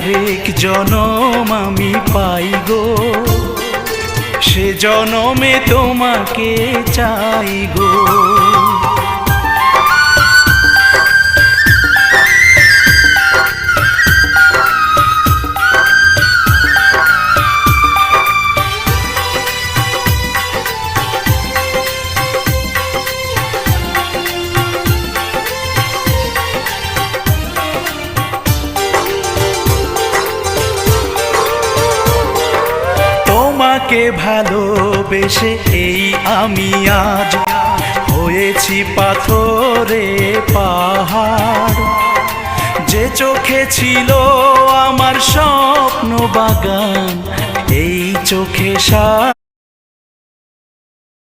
আরেক জনম আমি পাই গো, সে জনমে তোমাকে চাই গো। তোমাকে ভালোবেসে এই আমি আজ হয়েছি পাথরে পাহাড়। যে চোখে ছিল আমার স্বপ্ন বাগান, এই চোখে